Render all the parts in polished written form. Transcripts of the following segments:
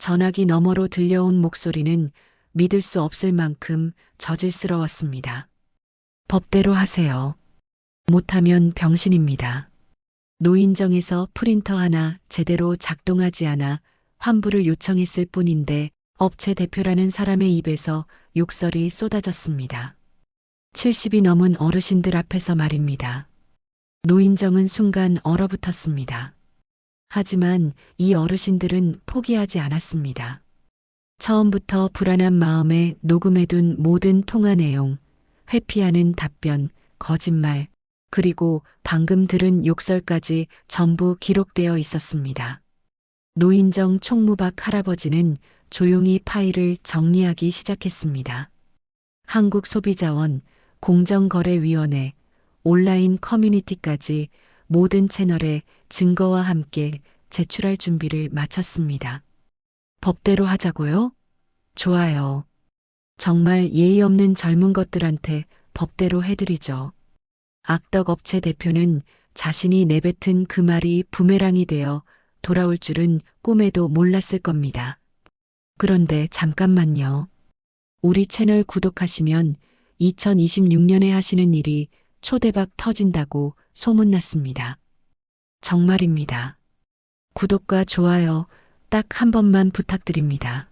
전화기 너머로 들려온 목소리는 믿을 수 없을 만큼 저질스러웠습니다. 법대로 하세요. 못하면 병신입니다. 노인정에서 프린터 하나 제대로 작동하지 않아 환불을 요청했을 뿐인데 업체 대표라는 사람의 입에서 욕설이 쏟아졌습니다. 70이 넘은 어르신들 앞에서 말입니다. 노인정은 순간 얼어붙었습니다. 하지만 이 어르신들은 포기하지 않았습니다. 처음부터 불안한 마음에 녹음해둔 모든 통화 내용, 회피하는 답변, 거짓말, 그리고 방금 들은 욕설까지 전부 기록되어 있었습니다. 노인정 총무박 할아버지는 조용히 파일을 정리하기 시작했습니다. 한국소비자원, 공정거래위원회, 온라인 커뮤니티까지 모든 채널에 증거와 함께 제출할 준비를 마쳤습니다. 법대로 하자고요? 좋아요. 정말 예의 없는 젊은 것들한테 법대로 해드리죠. 악덕 업체 대표는 자신이 내뱉은 그 말이 부메랑이 되어 돌아올 줄은 꿈에도 몰랐을 겁니다. 그런데 잠깐만요. 우리 채널 구독하시면 2026년에 하시는 일이 초대박 터진다고 소문났습니다. 정말입니다. 구독과 좋아요 딱 한 번만 부탁드립니다.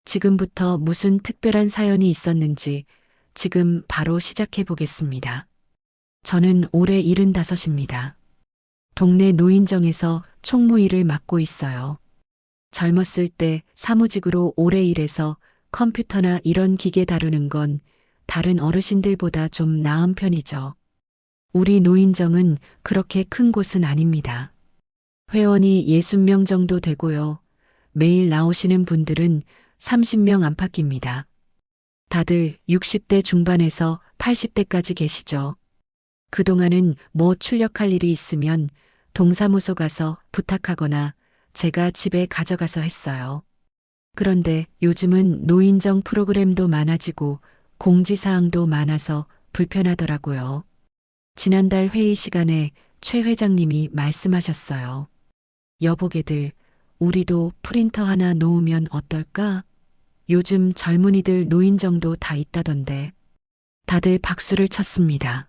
지금부터 무슨 특별한 사연이 있었는지 지금 바로 시작해 보겠습니다. 저는 올해 75입니다. 동네 노인정에서 총무 일을 맡고 있어요. 젊었을 때 사무직으로 오래 일해서 컴퓨터나 이런 기계 다루는 건 다른 어르신들보다 좀 나은 편이죠. 우리 노인정은 그렇게 큰 곳은 아닙니다. 회원이 60명 정도 되고요. 매일 나오시는 분들은 30명 안팎입니다. 다들 60대 중반에서 80대까지 계시죠. 그동안은 뭐 출력할 일이 있으면 동사무소 가서 부탁하거나 제가 집에 가져가서 했어요. 그런데 요즘은 노인정 프로그램도 많아지고 공지사항도 많아서 불편하더라고요. 지난달 회의 시간에 최 회장님이 말씀하셨어요. 여보게들, 우리도 프린터 하나 놓으면 어떨까? 요즘 젊은이들 노인정도 다 있다던데. 다들 박수를 쳤습니다.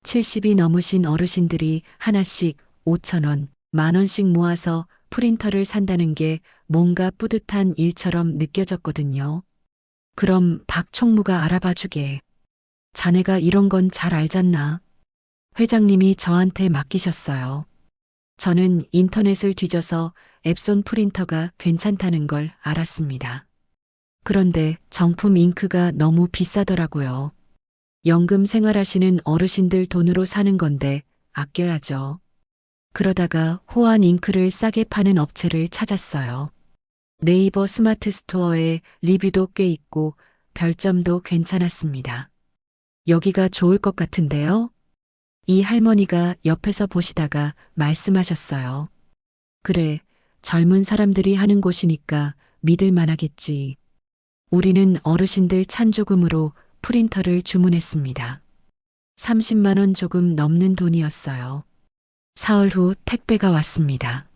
70이 넘으신 어르신들이 하나씩 5,000원, 10,000원씩 모아서 프린터를 산다는 게 뭔가 뿌듯한 일처럼 느껴졌거든요. 그럼 박 총무가 알아봐 주게. 자네가 이런 건 잘 알잖나. 회장님이 저한테 맡기셨어요. 저는 인터넷을 뒤져서 앱손 프린터가 괜찮다는 걸 알았습니다. 그런데 정품 잉크가 너무 비싸더라고요. 연금 생활하시는 어르신들 돈으로 사는 건데 아껴야죠. 그러다가 호환 잉크를 싸게 파는 업체를 찾았어요. 네이버 스마트 스토어에 리뷰도 꽤 있고 별점도 괜찮았습니다. 여기가 좋을 것 같은데요? 이 할머니가 옆에서 보시다가 말씀하셨어요. 그래, 젊은 사람들이 하는 곳이니까 믿을 만하겠지. 우리는 어르신들 찬조금으로 프린터를 주문했습니다. 30만 원 조금 넘는 돈이었어요. 사흘 후 택배가 왔습니다.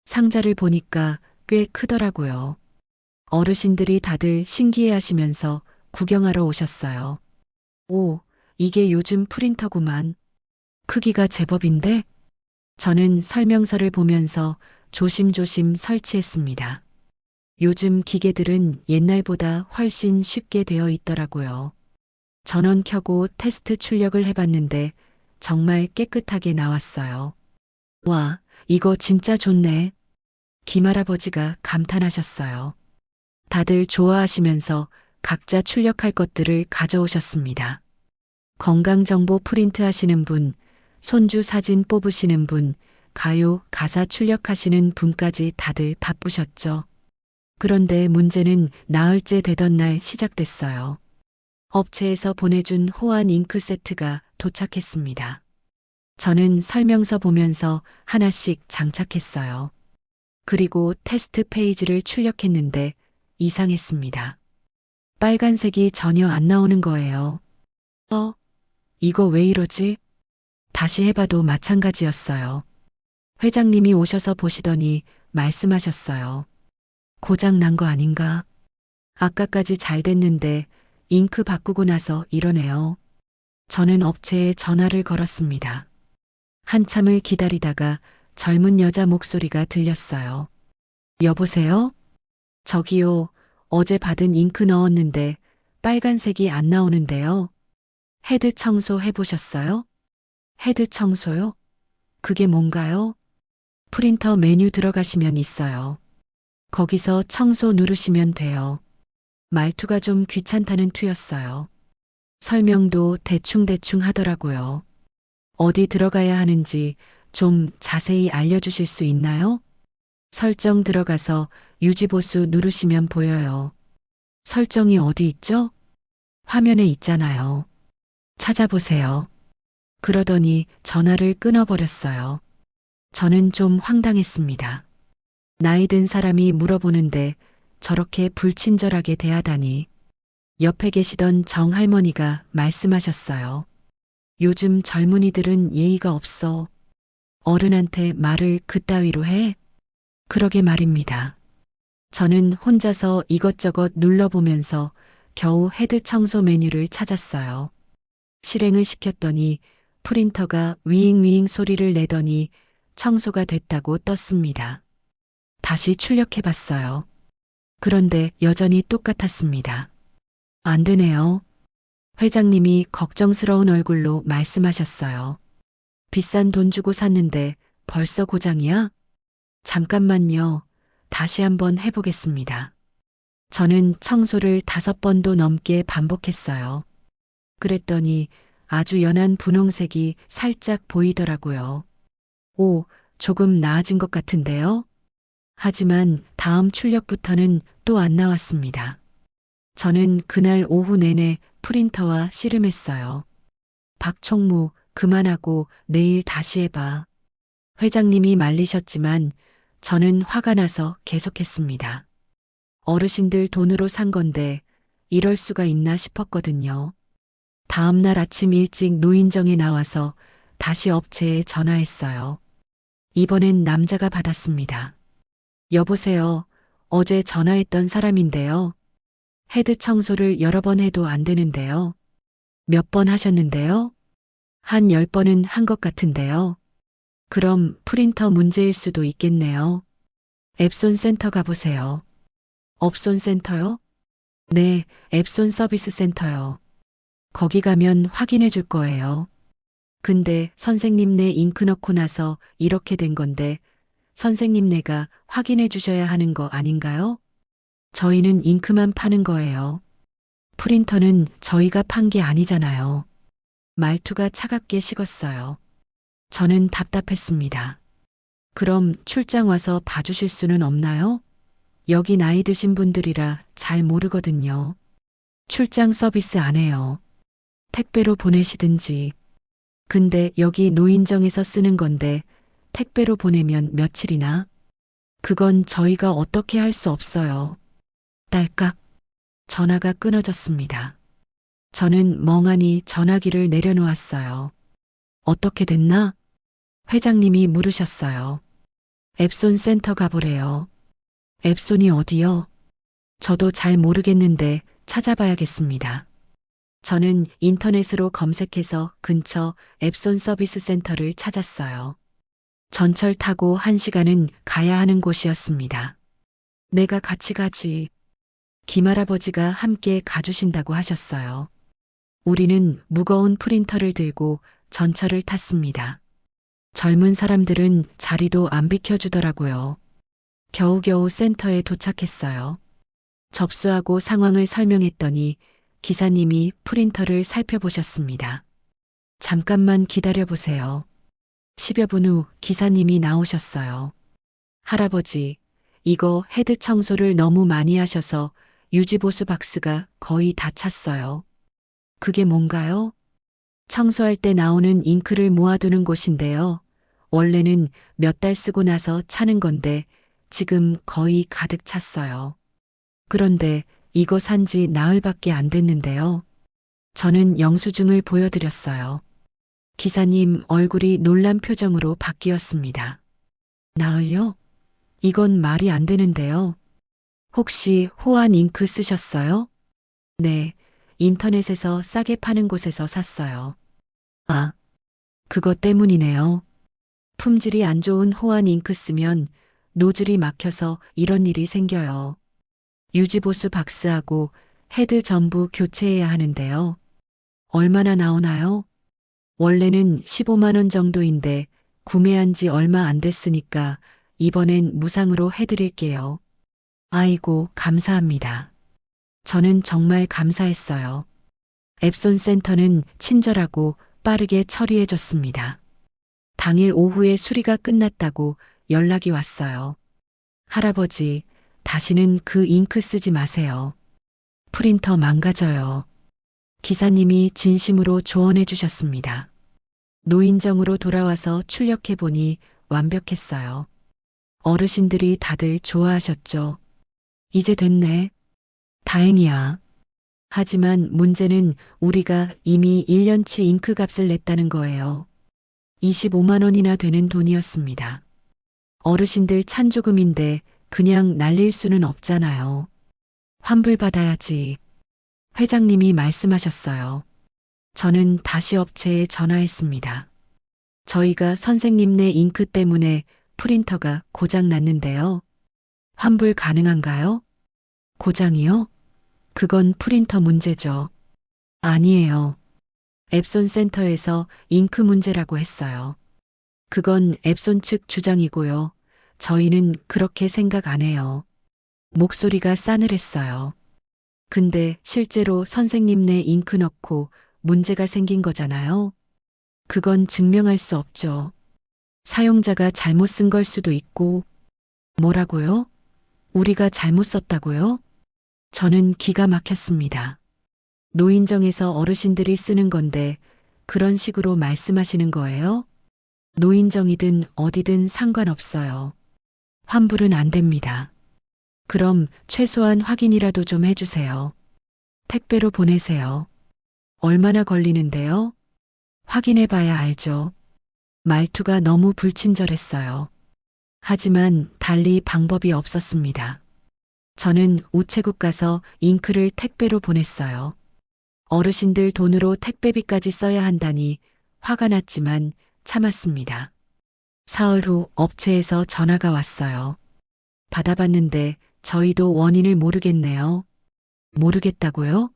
상자를 보니까 꽤 크더라고요. 어르신들이 다들 신기해 하시면서 구경하러 오셨어요. 오, 이게 요즘 프린터구만. 크기가 제법인데? 저는 설명서를 보면서 조심조심 설치했습니다. 요즘 기계들은 옛날보다 훨씬 쉽게 되어 있더라고요. 전원 켜고 테스트 출력을 해봤는데 정말 깨끗하게 나왔어요. 와, 이거 진짜 좋네. 김할아버지가 감탄하셨어요. 다들 좋아하시면서 각자 출력할 것들을 가져오셨습니다. 건강정보 프린트 하시는 분, 손주 사진 뽑으시는 분, 가요, 가사 출력하시는 분까지 다들 바쁘셨죠. 그런데 문제는 나흘째 되던 날 시작됐어요. 업체에서 보내준 호환 잉크 세트가 도착했습니다. 저는 설명서 보면서 하나씩 장착했어요. 그리고 테스트 페이지를 출력했는데 이상했습니다. 빨간색이 전혀 안 나오는 거예요. 이거 왜 이러지? 다시 해봐도 마찬가지였어요. 회장님이 오셔서 보시더니 말씀하셨어요. 고장 난 거 아닌가? 아까까지 잘 됐는데 잉크 바꾸고 나서 이러네요. 저는 업체에 전화를 걸었습니다. 한참을 기다리다가 젊은 여자 목소리가 들렸어요. 여보세요? 저기요, 어제 받은 잉크 넣었는데 빨간색이 안 나오는데요. 헤드 청소 해보셨어요? 헤드 청소요? 그게 뭔가요? 프린터 메뉴 들어가시면 있어요. 거기서 청소 누르시면 돼요. 말투가 좀 귀찮다는 투였어요. 설명도 대충대충 하더라고요. 어디 들어가야 하는지 좀 자세히 알려주실 수 있나요? 설정 들어가서 유지보수 누르시면 보여요. 설정이 어디 있죠? 화면에 있잖아요. 찾아보세요. 그러더니 전화를 끊어버렸어요. 저는 좀 황당했습니다. 나이 든 사람이 물어보는데 저렇게 불친절하게 대하다니. 옆에 계시던 정 할머니가 말씀하셨어요. 요즘 젊은이들은 예의가 없어. 어른한테 말을 그따위로 해? 그러게 말입니다. 저는 혼자서 이것저것 눌러보면서 겨우 헤드 청소 메뉴를 찾았어요. 실행을 시켰더니 프린터가 위잉위잉 소리를 내더니 청소가 됐다고 떴습니다. 다시 출력해봤어요. 그런데 여전히 똑같았습니다. 안 되네요. 회장님이 걱정스러운 얼굴로 말씀하셨어요. 비싼 돈 주고 샀는데 벌써 고장이야? 잠깐만요. 다시 한번 해보겠습니다. 저는 청소를 5번도 넘게 반복했어요. 그랬더니 아주 연한 분홍색이 살짝 보이더라고요. 오, 조금 나아진 것 같은데요? 하지만 다음 출력부터는 또 안 나왔습니다. 저는 그날 오후 내내 프린터와 씨름했어요. 박총무, 그만하고 내일 다시 해봐. 회장님이 말리셨지만 저는 화가 나서 계속했습니다. 어르신들 돈으로 산 건데 이럴 수가 있나 싶었거든요. 다음 날 아침 일찍 노인정에 나와서 다시 업체에 전화했어요. 이번엔 남자가 받았습니다. 여보세요. 어제 전화했던 사람인데요. 헤드 청소를 여러 번 해도 안 되는데요. 몇 번 하셨는데요? 한 10번은 한 것 같은데요. 그럼 프린터 문제일 수도 있겠네요. 앱손 센터 가보세요. 업손 센터요? 네, 앱손 서비스 센터요. 거기 가면 확인해 줄 거예요. 근데 선생님네 잉크 넣고 나서 이렇게 된 건데 선생님네가 확인해 주셔야 하는 거 아닌가요? 저희는 잉크만 파는 거예요. 프린터는 저희가 판 게 아니잖아요. 말투가 차갑게 식었어요. 저는 답답했습니다. 그럼 출장 와서 봐주실 수는 없나요? 여기 나이 드신 분들이라 잘 모르거든요. 출장 서비스 안 해요. 택배로 보내시든지. 근데 여기 노인정에서 쓰는 건데 택배로 보내면 며칠이나? 그건 저희가 어떻게 할 수 없어요. 딸깍. 전화가 끊어졌습니다. 저는 멍하니 전화기를 내려놓았어요. 어떻게 됐나? 회장님이 물으셨어요. 앱손 센터 가보래요. 앱손이 어디요? 저도 잘 모르겠는데 찾아봐야겠습니다. 저는 인터넷으로 검색해서 근처 앱손 서비스 센터를 찾았어요. 전철 타고 1시간은 가야 하는 곳이었습니다. 내가 같이 가지. 김할아버지가 함께 가주신다고 하셨어요. 우리는 무거운 프린터를 들고 전철을 탔습니다. 젊은 사람들은 자리도 안 비켜주더라고요. 겨우겨우 센터에 도착했어요. 접수하고 상황을 설명했더니 기사님이 프린터를 살펴보셨습니다. 잠깐만 기다려보세요. 10여 분 후 기사님이 나오셨어요. 할아버지, 이거 헤드 청소를 너무 많이 하셔서 유지보수 박스가 거의 다 찼어요. 그게 뭔가요? 청소할 때 나오는 잉크를 모아두는 곳인데요. 원래는 몇 달 쓰고 나서 차는 건데 지금 거의 가득 찼어요. 그런데 이거 산지 나흘밖에 안 됐는데요. 저는 영수증을 보여드렸어요. 기사님 얼굴이 놀란 표정으로 바뀌었습니다. 나흘요? 이건 말이 안 되는데요. 혹시 호환 잉크 쓰셨어요? 네, 인터넷에서 싸게 파는 곳에서 샀어요. 아, 그것 때문이네요. 품질이 안 좋은 호환 잉크 쓰면 노즐이 막혀서 이런 일이 생겨요. 유지보수 박스하고 헤드 전부 교체해야 하는데요. 얼마나 나오나요? 원래는 15만 원 정도인데 구매한 지 얼마 안 됐으니까 이번엔 무상으로 해드릴게요. 아이고, 감사합니다. 저는 정말 감사했어요. 앱손 센터는 친절하고 빠르게 처리해줬습니다. 당일 오후에 수리가 끝났다고 연락이 왔어요. 할아버지, 다시는 그 잉크 쓰지 마세요. 프린터 망가져요. 기사님이 진심으로 조언해 주셨습니다. 노인정으로 돌아와서 출력해 보니 완벽했어요. 어르신들이 다들 좋아하셨죠. 이제 됐네. 다행이야. 하지만 문제는 우리가 이미 1년치 잉크 값을 냈다는 거예요. 25만 원이나 되는 돈이었습니다. 어르신들 찬조금인데 그냥 날릴 수는 없잖아요. 환불받아야지. 회장님이 말씀하셨어요. 저는 다시 업체에 전화했습니다. 저희가 선생님네 잉크 때문에 프린터가 고장 났는데요. 환불 가능한가요? 고장이요? 그건 프린터 문제죠. 아니에요. 앱손 센터에서 잉크 문제라고 했어요. 그건 앱손 측 주장이고요. 저희는 그렇게 생각 안 해요. 목소리가 싸늘했어요. 근데 실제로 선생님네 잉크 넣고 문제가 생긴 거잖아요. 그건 증명할 수 없죠. 사용자가 잘못 쓴 걸 수도 있고. 뭐라고요? 우리가 잘못 썼다고요? 저는 기가 막혔습니다. 노인정에서 어르신들이 쓰는 건데 그런 식으로 말씀하시는 거예요? 노인정이든 어디든 상관없어요. 환불은 안 됩니다. 그럼 최소한 확인이라도 좀 해주세요. 택배로 보내세요. 얼마나 걸리는데요? 확인해 봐야 알죠. 말투가 너무 불친절했어요. 하지만 달리 방법이 없었습니다. 저는 우체국 가서 잉크를 택배로 보냈어요. 어르신들 돈으로 택배비까지 써야 한다니 화가 났지만 참았습니다. 사흘 후 업체에서 전화가 왔어요. 받아봤는데 저희도 원인을 모르겠네요. 모르겠다고요?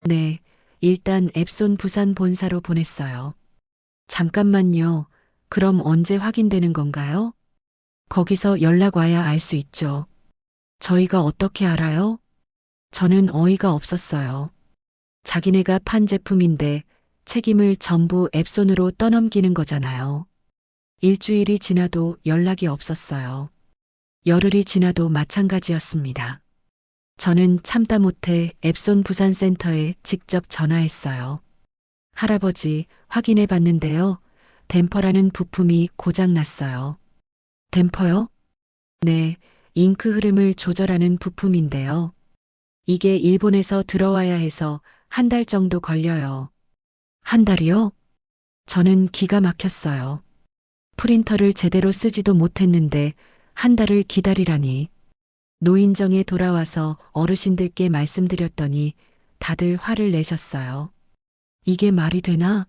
네, 일단 앱손 부산 본사로 보냈어요. 잠깐만요. 그럼 언제 확인되는 건가요? 거기서 연락 와야 알 수 있죠. 저희가 어떻게 알아요? 저는 어이가 없었어요. 자기네가 판 제품인데 책임을 전부 앱손으로 떠넘기는 거잖아요. 일주일이 지나도 연락이 없었어요. 열흘이 지나도 마찬가지였습니다. 저는 참다 못해 앱손 부산센터에 직접 전화했어요. 할아버지, 확인해 봤는데요. 댐퍼라는 부품이 고장 났어요. 댐퍼요? 네, 잉크 흐름을 조절하는 부품인데요. 이게 일본에서 들어와야 해서 한 달 정도 걸려요. 한 달이요? 저는 기가 막혔어요. 프린터를 제대로 쓰지도 못했는데 한 달을 기다리라니. 노인정에 돌아와서 어르신들께 말씀드렸더니 다들 화를 내셨어요. 이게 말이 되나?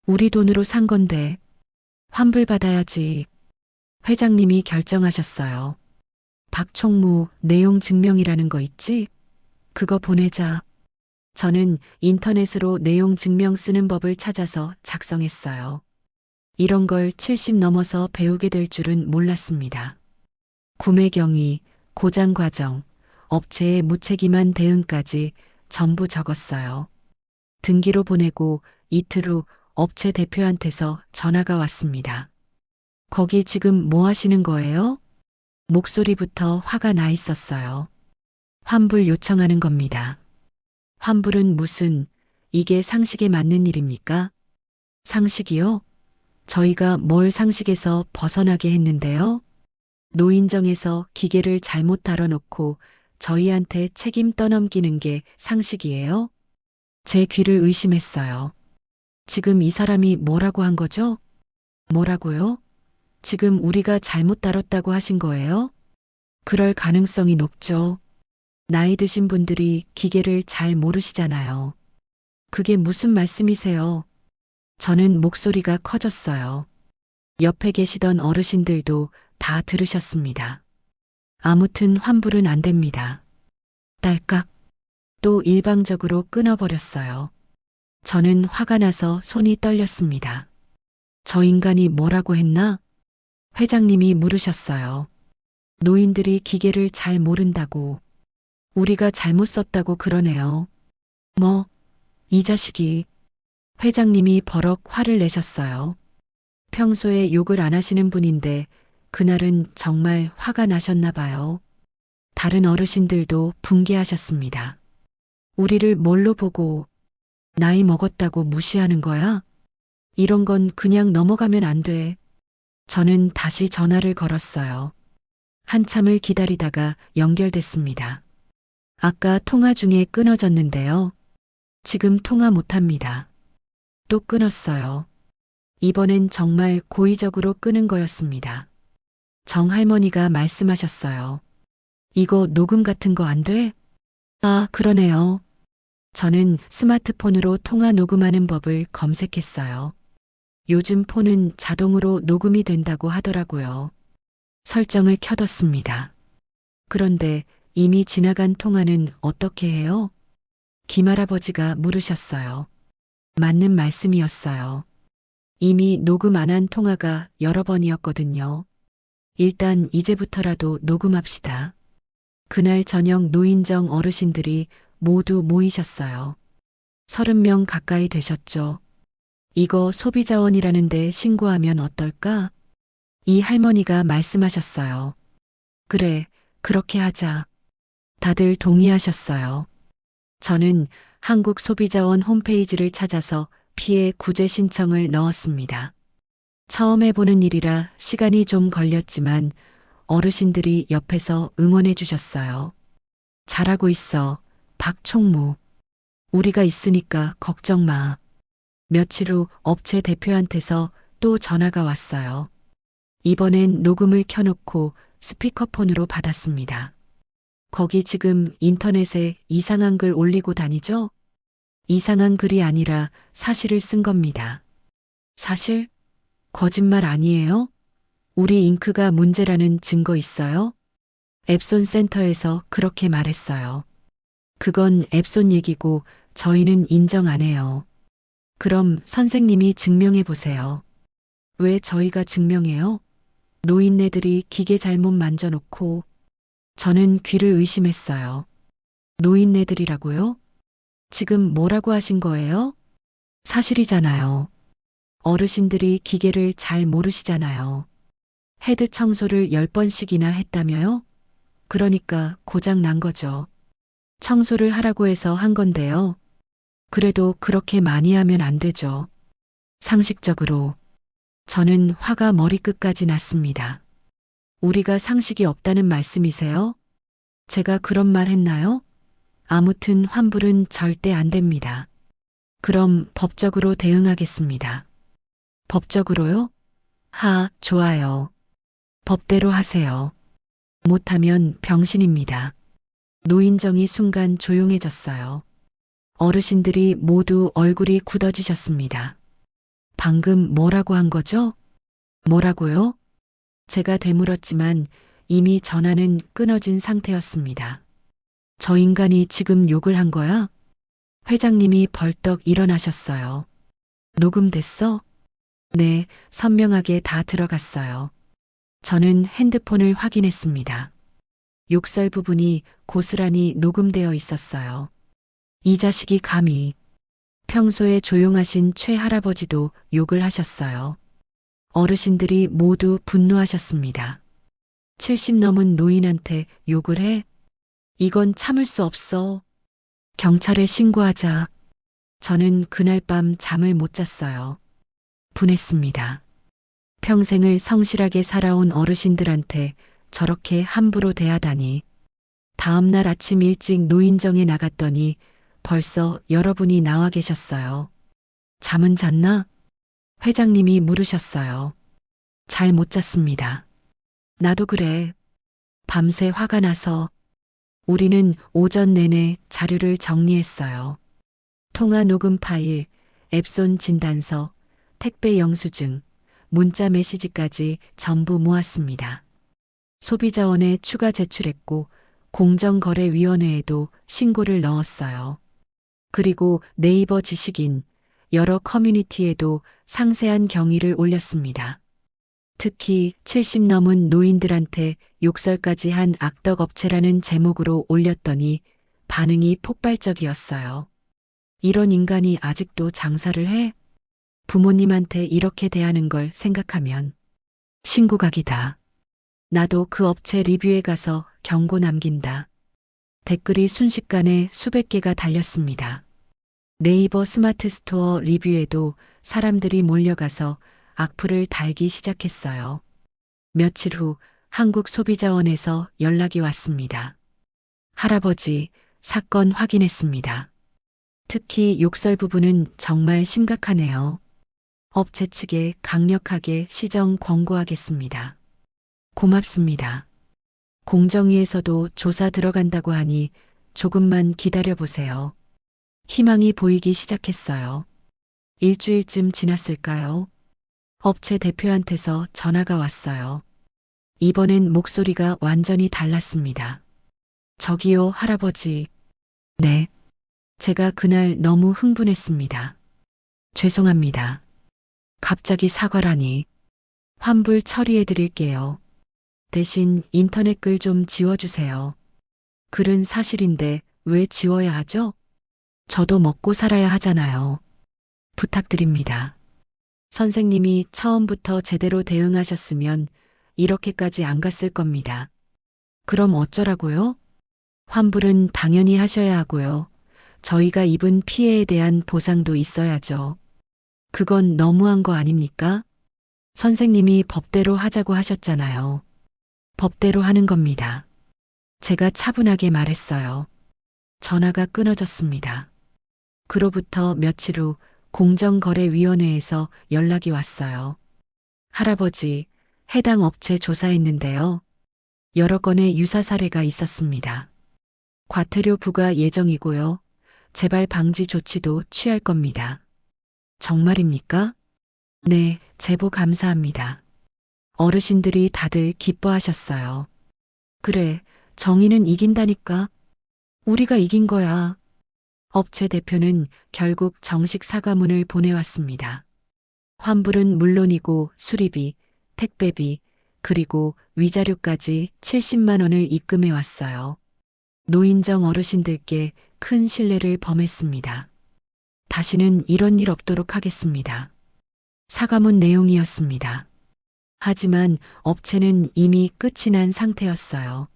우리 돈으로 산 건데 환불받아야지. 회장님이 결정하셨어요. 박총무 내용 증명이라는 거 있지? 그거 보내자. 저는 인터넷으로 내용 증명 쓰는 법을 찾아서 작성했어요. 이런 걸 70 넘어서 배우게 될 줄은 몰랐습니다. 구매 경위, 고장 과정, 업체의 무책임한 대응까지 전부 적었어요. 등기로 보내고 이틀 후 업체 대표한테서 전화가 왔습니다. 거기 지금 뭐 하시는 거예요? 목소리부터 화가 나 있었어요. 환불 요청하는 겁니다. 환불은 무슨, 이게 상식에 맞는 일입니까? 상식이요? 저희가 뭘 상식에서 벗어나게 했는데요? 노인정에서 기계를 잘못 다뤄놓고 저희한테 책임 떠넘기는 게 상식이에요? 제 귀를 의심했어요. 지금 이 사람이 뭐라고 한 거죠? 뭐라고요? 지금 우리가 잘못 다뤘다고 하신 거예요? 그럴 가능성이 높죠. 나이 드신 분들이 기계를 잘 모르시잖아요. 그게 무슨 말씀이세요? 저는 목소리가 커졌어요. 옆에 계시던 어르신들도 다 들으셨습니다. 아무튼 환불은 안 됩니다. 딸깍. 또 일방적으로 끊어버렸어요. 저는 화가 나서 손이 떨렸습니다. 저 인간이 뭐라고 했나? 회장님이 물으셨어요. 노인들이 기계를 잘 모른다고, 우리가 잘못 썼다고 그러네요. 뭐, 이 자식이. 회장님이 버럭 화를 내셨어요. 평소에 욕을 안 하시는 분인데 그날은 정말 화가 나셨나 봐요. 다른 어르신들도 분개하셨습니다. 우리를 뭘로 보고 나이 먹었다고 무시하는 거야? 이런 건 그냥 넘어가면 안 돼. 저는 다시 전화를 걸었어요. 한참을 기다리다가 연결됐습니다. 아까 통화 중에 끊어졌는데요. 지금 통화 못합니다. 또 끊었어요. 이번엔 정말 고의적으로 끄는 거였습니다. 정 할머니가 말씀하셨어요. 이거 녹음 같은 거 안 돼? 아, 그러네요. 저는 스마트폰으로 통화 녹음하는 법을 검색했어요. 요즘 폰은 자동으로 녹음이 된다고 하더라고요. 설정을 켜뒀습니다. 그런데 이미 지나간 통화는 어떻게 해요? 김할아버지가 물으셨어요. 맞는 말씀이었어요. 이미 녹음 안 한 통화가 여러 번이었거든요. 일단 이제부터라도 녹음합시다. 그날 저녁 노인정 어르신들이 모두 모이셨어요. 30명 가까이 되셨죠. 이거 소비자원이라는데 신고하면 어떨까? 이 할머니가 말씀하셨어요. 그래, 그렇게 하자. 다들 동의하셨어요. 저는 한국소비자원 홈페이지를 찾아서 피해 구제 신청을 넣었습니다. 처음 해보는 일이라 시간이 좀 걸렸지만 어르신들이 옆에서 응원해 주셨어요. 잘하고 있어, 박총무. 우리가 있으니까 걱정 마. 며칠 후 업체 대표한테서 또 전화가 왔어요. 이번엔 녹음을 켜놓고 스피커폰으로 받았습니다. 거기 지금 인터넷에 이상한 글 올리고 다니죠? 이상한 글이 아니라 사실을 쓴 겁니다. 사실? 거짓말 아니에요? 우리 잉크가 문제라는 증거 있어요? 앱손 센터에서 그렇게 말했어요. 그건 앱손 얘기고 저희는 인정 안 해요. 그럼 선생님이 증명해 보세요. 왜 저희가 증명해요? 노인네들이 기계 잘못 만져놓고 저는 귀를 의심했어요. 노인네들이라고요? 지금 뭐라고 하신 거예요? 사실이잖아요. 어르신들이 기계를 잘 모르시잖아요. 헤드 청소를 10번씩이나 했다며요? 그러니까 고장 난 거죠. 청소를 하라고 해서 한 건데요. 그래도 그렇게 많이 하면 안 되죠. 상식적으로. 저는 화가 머리끝까지 났습니다. 우리가 상식이 없다는 말씀이세요? 제가 그런 말 했나요? 아무튼 환불은 절대 안 됩니다. 그럼 법적으로 대응하겠습니다. 법적으로요? 좋아요. 법대로 하세요. 못하면 병신입니다. 노인정이 순간 조용해졌어요. 어르신들이 모두 얼굴이 굳어지셨습니다. 방금 뭐라고 한 거죠? 뭐라고요? 제가 되물었지만 이미 전화는 끊어진 상태였습니다. 저 인간이 지금 욕을 한 거야? 회장님이 벌떡 일어나셨어요. 녹음됐어? 네, 선명하게 다 들어갔어요. 저는 핸드폰을 확인했습니다. 욕설 부분이 고스란히 녹음되어 있었어요. 이 자식이 감히. 평소에 조용하신 최 할아버지도 욕을 하셨어요. 어르신들이 모두 분노하셨습니다. 70 넘은 노인한테 욕을 해? 이건 참을 수 없어. 경찰에 신고하자. 저는 그날 밤 잠을 못 잤어요. 분했습니다. 평생을 성실하게 살아온 어르신들한테 저렇게 함부로 대하다니. 다음 날 아침 일찍 노인정에 나갔더니 벌써 여러분이 나와 계셨어요. 잠은 잤나? 회장님이 물으셨어요. 잘 못 잤습니다. 나도 그래. 밤새 화가 나서 우리는 오전 내내 자료를 정리했어요. 통화 녹음 파일, 앱손 진단서, 택배 영수증, 문자 메시지까지 전부 모았습니다. 소비자원에 추가 제출했고 공정거래위원회에도 신고를 넣었어요. 그리고 네이버 지식인, 여러 커뮤니티에도 상세한 경위를 올렸습니다. 특히 70 넘은 노인들한테 욕설까지 한 악덕업체라는 제목으로 올렸더니 반응이 폭발적이었어요. 이런 인간이 아직도 장사를 해? 부모님한테 이렇게 대하는 걸 생각하면 신고각이다. 나도 그 업체 리뷰에 가서 경고 남긴다. 댓글이 순식간에 수백 개가 달렸습니다. 네이버 스마트 스토어 리뷰에도 사람들이 몰려가서 악플을 달기 시작했어요. 며칠 후 한국소비자원에서 연락이 왔습니다. 할아버지, 사건 확인했습니다. 특히 욕설 부분은 정말 심각하네요. 업체 측에 강력하게 시정 권고하겠습니다. 고맙습니다. 공정위에서도 조사 들어간다고 하니 조금만 기다려보세요. 희망이 보이기 시작했어요. 일주일쯤 지났을까요? 업체 대표한테서 전화가 왔어요. 이번엔 목소리가 완전히 달랐습니다. 저기요, 할아버지. 네. 제가 그날 너무 흥분했습니다. 죄송합니다. 갑자기 사과라니. 환불 처리해 드릴게요. 대신 인터넷 글 좀 지워주세요. 글은 사실인데 왜 지워야 하죠? 저도 먹고 살아야 하잖아요. 부탁드립니다. 선생님이 처음부터 제대로 대응하셨으면 이렇게까지 안 갔을 겁니다. 그럼 어쩌라고요? 환불은 당연히 하셔야 하고요. 저희가 입은 피해에 대한 보상도 있어야죠. 그건 너무한 거 아닙니까? 선생님이 법대로 하자고 하셨잖아요. 법대로 하는 겁니다. 제가 차분하게 말했어요. 전화가 끊어졌습니다. 그로부터 며칠 후 공정거래위원회에서 연락이 왔어요. 할아버지, 해당 업체 조사했는데요. 여러 건의 유사 사례가 있었습니다. 과태료 부과 예정이고요. 재발 방지 조치도 취할 겁니다. 정말입니까? 네, 제보 감사합니다. 어르신들이 다들 기뻐하셨어요. 그래, 정의는 이긴다니까. 우리가 이긴 거야. 업체 대표는 결국 정식 사과문을 보내왔습니다. 환불은 물론이고 수리비, 택배비, 그리고 위자료까지 70만 원을 입금해 왔어요. 노인정 어르신들께 큰 신뢰를 범했습니다. 다시는 이런 일 없도록 하겠습니다. 사과문 내용이었습니다. 하지만 업체는 이미 끝이 난 상태였어요.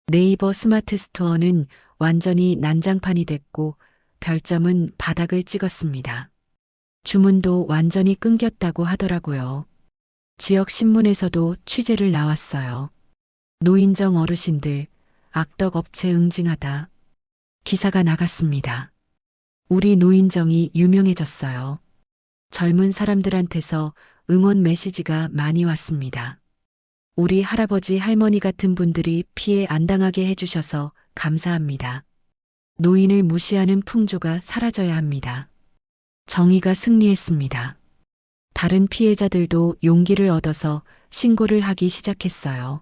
네이버 스마트 스토어는 완전히 난장판이 됐고 별점은 바닥을 찍었습니다. 주문도 완전히 끊겼다고 하더라고요. 지역 신문에서도 취재를 나왔어요. 노인정 어르신들, 악덕 업체 응징하다. 기사가 나갔습니다. 우리 노인정이 유명해졌어요. 젊은 사람들한테서 응원 메시지가 많이 왔습니다. 우리 할아버지 할머니 같은 분들이 피해 안 당하게 해주셔서 감사합니다. 노인을 무시하는 풍조가 사라져야 합니다. 정의가 승리했습니다. 다른 피해자들도 용기를 얻어서 신고를 하기 시작했어요.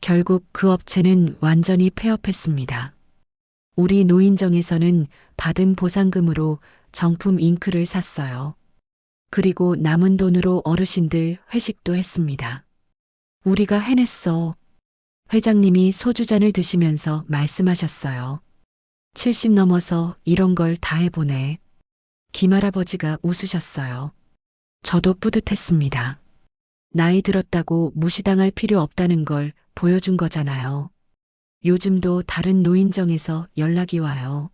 결국 그 업체는 완전히 폐업했습니다. 우리 노인정에서는 받은 보상금으로 정품 잉크를 샀어요. 그리고 남은 돈으로 어르신들 회식도 했습니다. 우리가 해냈어. 회장님이 소주잔을 드시면서 말씀하셨어요. 70 넘어서 이런 걸 다 해보네. 김할아버지가 웃으셨어요. 저도 뿌듯했습니다. 나이 들었다고 무시당할 필요 없다는 걸 보여준 거잖아요. 요즘도 다른 노인정에서 연락이 와요.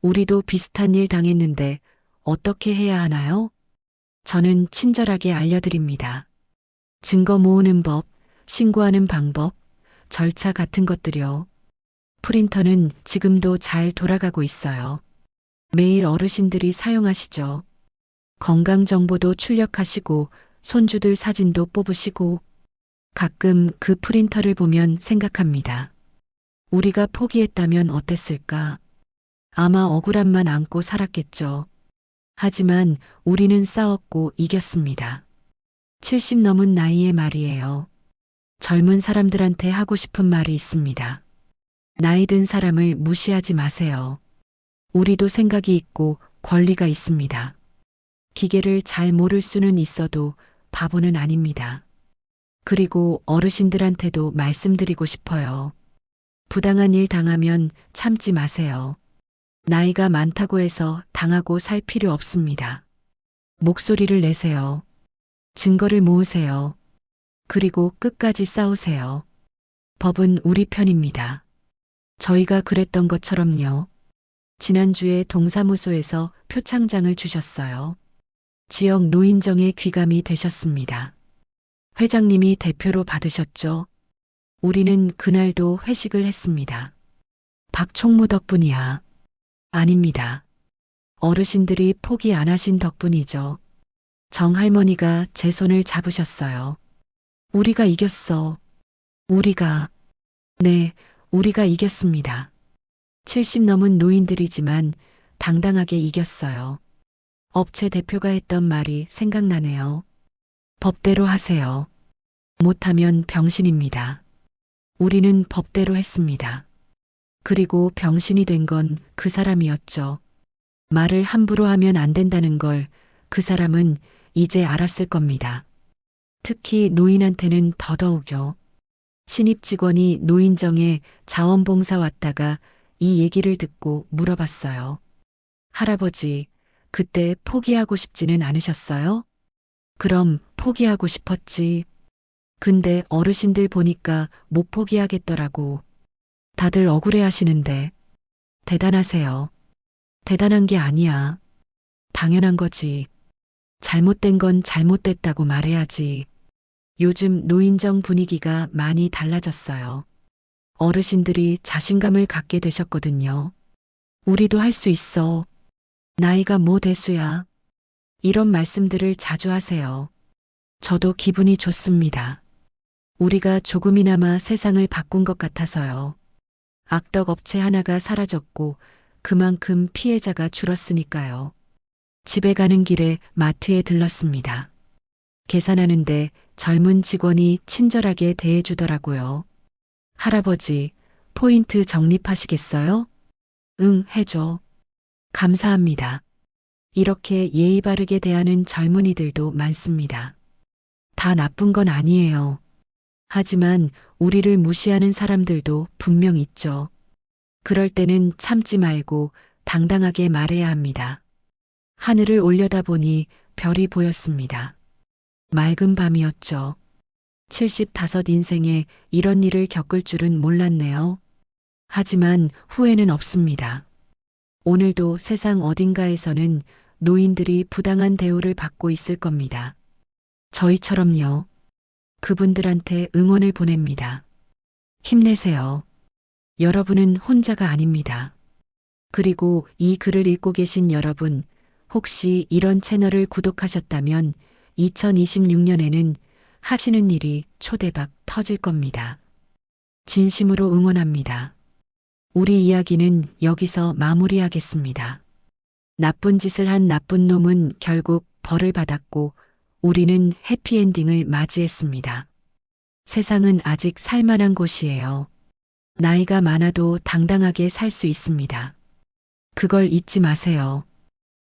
우리도 비슷한 일 당했는데 어떻게 해야 하나요? 저는 친절하게 알려드립니다. 증거 모으는 법, 신고하는 방법, 절차 같은 것들이요. 프린터는 지금도 잘 돌아가고 있어요. 매일 어르신들이 사용하시죠. 건강정보도 출력하시고 손주들 사진도 뽑으시고 가끔 그 프린터를 보면 생각합니다. 우리가 포기했다면 어땠을까? 아마 억울함만 안고 살았겠죠. 하지만 우리는 싸웠고 이겼습니다. 70 넘은 나이의 말이에요. 젊은 사람들한테 하고 싶은 말이 있습니다. 나이 든 사람을 무시하지 마세요. 우리도 생각이 있고 권리가 있습니다. 기계를 잘 모를 수는 있어도 바보는 아닙니다. 그리고 어르신들한테도 말씀드리고 싶어요. 부당한 일 당하면 참지 마세요. 나이가 많다고 해서 당하고 살 필요 없습니다. 목소리를 내세요. 증거를 모으세요. 그리고 끝까지 싸우세요. 법은 우리 편입니다. 저희가 그랬던 것처럼요. 지난주에 동사무소에서 표창장을 주셨어요. 지역 노인정의 귀감이 되셨습니다. 회장님이 대표로 받으셨죠. 우리는 그날도 회식을 했습니다. 박 총무 덕분이야. 아닙니다. 어르신들이 포기 안 하신 덕분이죠. 정 할머니가 제 손을 잡으셨어요. 우리가 이겼어. 네, 우리가 이겼습니다. 70 넘은 노인들이지만 당당하게 이겼어요. 업체 대표가 했던 말이 생각나네요. 법대로 하세요. 못하면 병신입니다. 우리는 법대로 했습니다. 그리고 병신이 된 건 그 사람이었죠. 말을 함부로 하면 안 된다는 걸 그 사람은 이제 알았을 겁니다. 특히 노인한테는 더더욱요. 신입 직원이 노인정에 자원봉사 왔다가 이 얘기를 듣고 물어봤어요. 할아버지, 그때 포기하고 싶지는 않으셨어요? 그럼 포기하고 싶었지. 근데 어르신들 보니까 못 포기하겠더라고. 다들 억울해 하시는데. 대단하세요. 대단한 게 아니야. 당연한 거지. 잘못된 건 잘못됐다고 말해야지. 요즘 노인정 분위기가 많이 달라졌어요. 어르신들이 자신감을 갖게 되셨거든요. 우리도 할 수 있어. 나이가 뭐 대수야. 이런 말씀들을 자주 하세요. 저도 기분이 좋습니다. 우리가 조금이나마 세상을 바꾼 것 같아서요. 악덕 업체 하나가 사라졌고 그만큼 피해자가 줄었으니까요. 집에 가는 길에 마트에 들렀습니다. 계산하는데 젊은 직원이 친절하게 대해주더라고요. 할아버지, 포인트 적립하시겠어요? 응, 해줘. 감사합니다. 이렇게 예의 바르게 대하는 젊은이들도 많습니다. 다 나쁜 건 아니에요. 하지만 우리를 무시하는 사람들도 분명 있죠. 그럴 때는 참지 말고 당당하게 말해야 합니다. 하늘을 올려다보니 별이 보였습니다. 맑은 밤이었죠. 75 인생에 이런 일을 겪을 줄은 몰랐네요. 하지만 후회는 없습니다. 오늘도 세상 어딘가에서는 노인들이 부당한 대우를 받고 있을 겁니다. 저희처럼요. 그분들한테 응원을 보냅니다. 힘내세요. 여러분은 혼자가 아닙니다. 그리고 이 글을 읽고 계신 여러분, 혹시 이런 채널을 구독하셨다면 2026년에는 하시는 일이 초대박 터질 겁니다. 진심으로 응원합니다. 우리 이야기는 여기서 마무리하겠습니다. 나쁜 짓을 한 나쁜 놈은 결국 벌을 받았고 우리는 해피엔딩을 맞이했습니다. 세상은 아직 살만한 곳이에요. 나이가 많아도 당당하게 살 수 있습니다. 그걸 잊지 마세요.